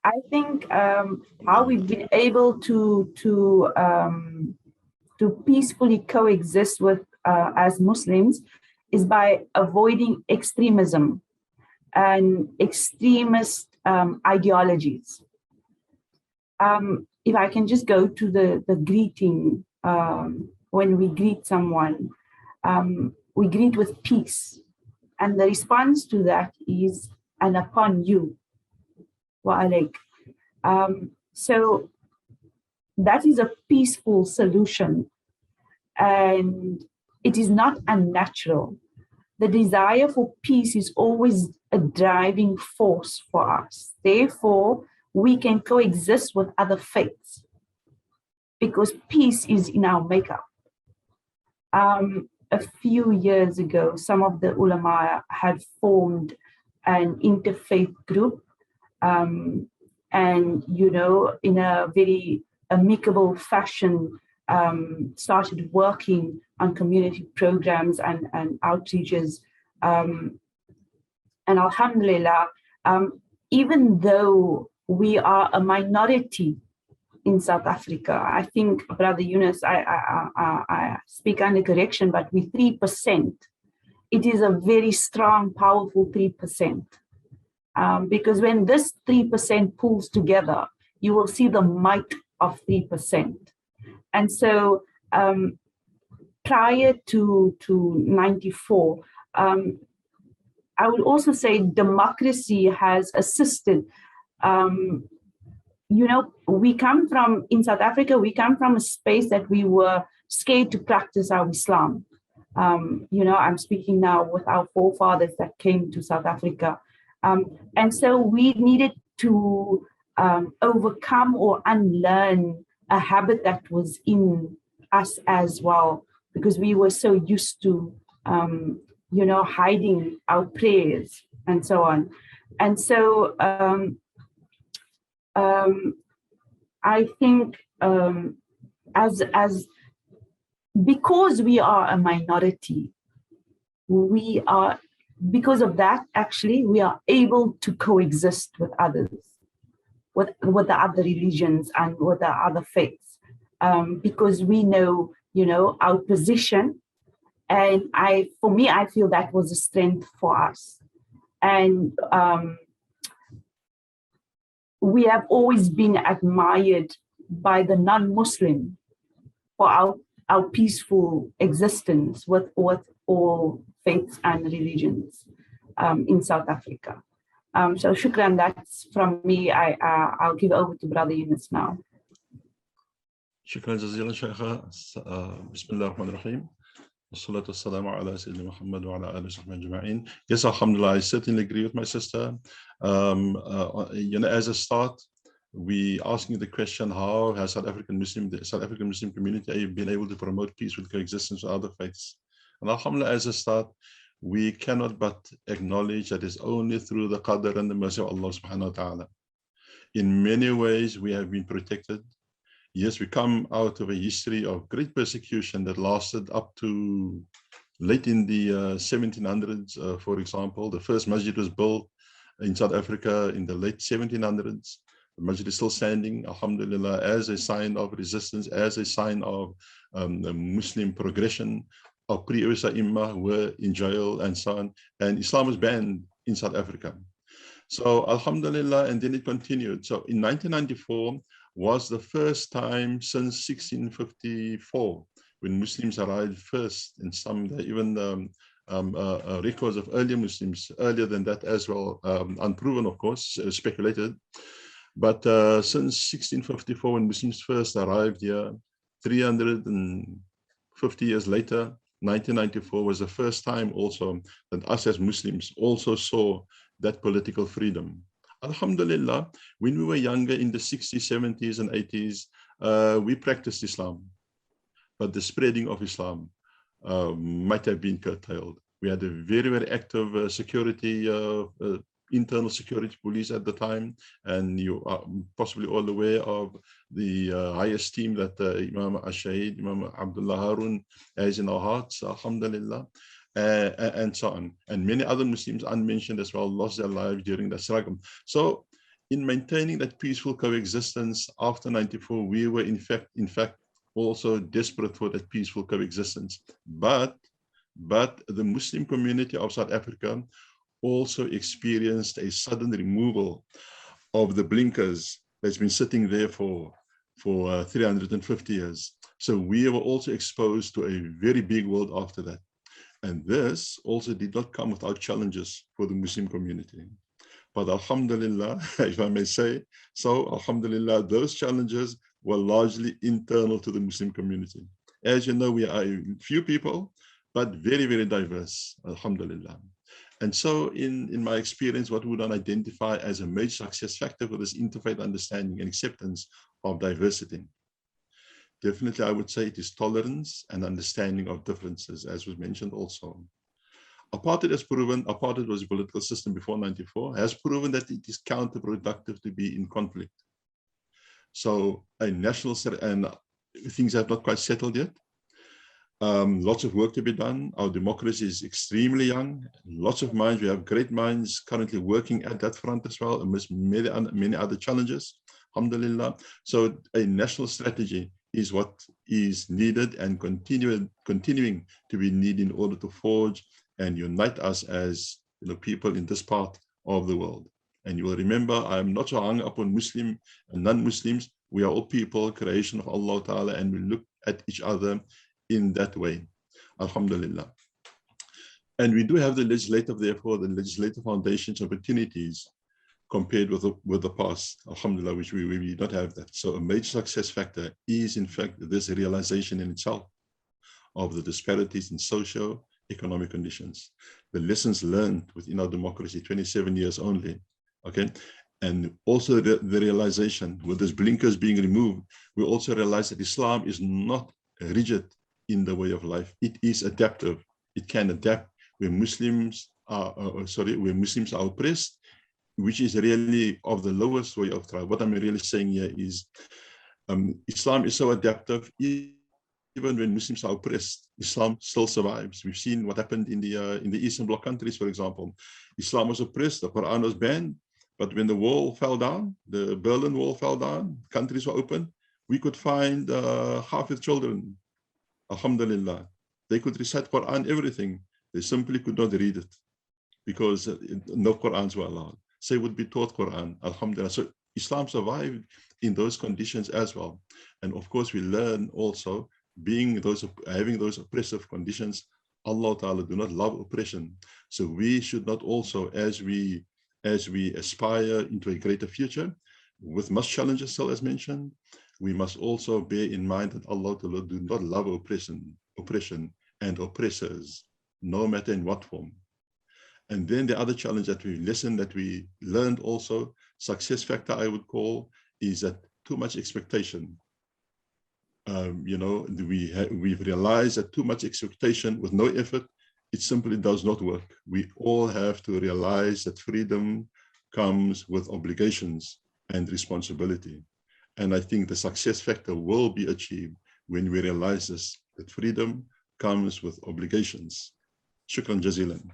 I think how we've been able to peacefully coexist with as Muslims is by avoiding extremism and extremist ideologies. If I can just go to the greeting, when we greet someone, we greet with peace. And the response to that is, and upon you, wa alaik. So that is a peaceful solution, and it is not unnatural. The desire for peace is always a driving force for us. Therefore, we can coexist with other faiths because peace is in our makeup. A few years ago, some of the ulama had formed an interfaith group, and in a very amicable fashion, started working on community programs and outreaches. And alhamdulillah, even though we are a minority in South Africa, I think, Brother Yunus, I speak under correction, but we're 3%. It is a very strong, powerful 3%. Because when this 3% pulls together, you will see the might of 3%. And so prior to 94, I would also say democracy has assisted. We come from, in South Africa, we come from a space that we were scared to practice our Islam. I'm speaking now with our forefathers that came to South Africa. And so we needed to overcome or unlearn a habit that was in us as well, because we were so used to, hiding our prayers and so on. And so I think because we are a minority, because of that, actually, we are able to coexist with others, with the other religions and with the other faiths, because we know, our position. And for me, I feel that was a strength for us. And we have always been admired by the non-Muslim for our peaceful existence with all faiths and religions in South Africa. So shukran, that's from me. I'll give over to Brother Yunus now. Shukran jazilan, Shaykha. Bismillah ar-Rahman ar-Rahim. Wassalatu wassalamu ala Sayyidina Muhammad wa ala alihi wa sahbihi ajma'in. Yes, alhamdulillah, I certainly agree with my sister. As a start, we asking the question, how has the South African Muslim community been able to promote peace with coexistence with other faiths? And alhamdulillah, as a start, we cannot but acknowledge that it's only through the qadr and the mercy of Allah subhanahu wa ta'ala. In many ways, we have been protected. Yes, we come out of a history of great persecution that lasted up to late in the 1700s, for example. The first masjid was built in South Africa in the late 1700s. The masjid is still standing, alhamdulillah, as a sign of resistance, as a sign of Muslim progression. Our previous Imam were in jail and so on, and Islam was banned in South Africa. So alhamdulillah, and then it continued. So in 1994 was the first time since 1654 when Muslims arrived first, and some even records of earlier Muslims, earlier than that as well, unproven of course, speculated. But since 1654 when Muslims first arrived here, 350 years later, 1994 was the first time also that us as Muslims also saw that political freedom. Alhamdulillah, when we were younger in the 60s, 70s and 80s, we practiced Islam, but the spreading of Islam might have been curtailed. We had a very, very active security, internal security police at the time, and you are possibly all aware of the high esteem that Imam Ash-Shahid, Imam Abdullah Harun has in our hearts, alhamdulillah, and so on. And many other Muslims, unmentioned as well, lost their lives during the struggle. So in maintaining that peaceful coexistence after 94, we were in fact also desperate for that peaceful coexistence. But the Muslim community of South Africa also experienced a sudden removal of the blinkers that's been sitting there for 350 years. So we were also exposed to a very big world after that. And this also did not come without challenges for the Muslim community. But alhamdulillah, if I may say so, alhamdulillah, those challenges were largely internal to the Muslim community. As you know, we are a few people, but very, very diverse, alhamdulillah. And so in my experience, what would I identify as a major success factor for this interfaith understanding and acceptance of diversity? Definitely, I would say it is tolerance and understanding of differences, as was mentioned also. Apartheid has proven, apartheid was a political system before 94, has proven that it is counterproductive to be in conflict. So a national set, and things have not quite settled yet. Lots of work to be done. Our democracy is extremely young. Lots of minds. We have great minds currently working at that front as well, amidst many other challenges. Alhamdulillah. So a national strategy is what is needed and continuing to be needed in order to forge and unite us as people in this part of the world. And you will remember, I'm not so hung up on Muslim and non-Muslims. We are all people, creation of Allah Ta'ala, and we look at each other in that way. Alhamdulillah. And we do have the legislative, therefore, the legislative foundations opportunities compared with the past, alhamdulillah, which we do not have that. So a major success factor is, in fact, this realization in itself of the disparities in socio-economic conditions. The lessons learned within our democracy, 27 years only, okay? And also the realization, with those blinkers being removed, we also realize that Islam is not rigid in the way of life. It is adaptive. It can adapt where Muslims are, where Muslims are oppressed, which is really of the lowest way of trial. What I'm really saying here is Islam is so adaptive, even when Muslims are oppressed, Islam still survives. We've seen what happened in the Eastern Bloc countries, for example. Islam was oppressed, the Quran was banned, but when the wall fell down, the Berlin Wall fell down, countries were open, we could find Hafiz children, alhamdulillah. They could recite Quran, everything. They simply could not read it because no Qurans were allowed. So it would be taught Quran, alhamdulillah. So Islam survived in those conditions as well. And of course, we learn also, having those oppressive conditions, Allah Ta'ala do not love oppression. So we should not also, as we aspire into a greater future, with much challenges still as mentioned, we must also bear in mind that Allah Ta'ala do not love oppression and oppressors, no matter in what form. And then the other challenge that we learned also, success factor I would call, is that too much expectation. We've realized that too much expectation with no effort, it simply does not work. We all have to realize that freedom comes with obligations and responsibility. And I think the success factor will be achieved when we realize this, that freedom comes with obligations. Shukran jazilan.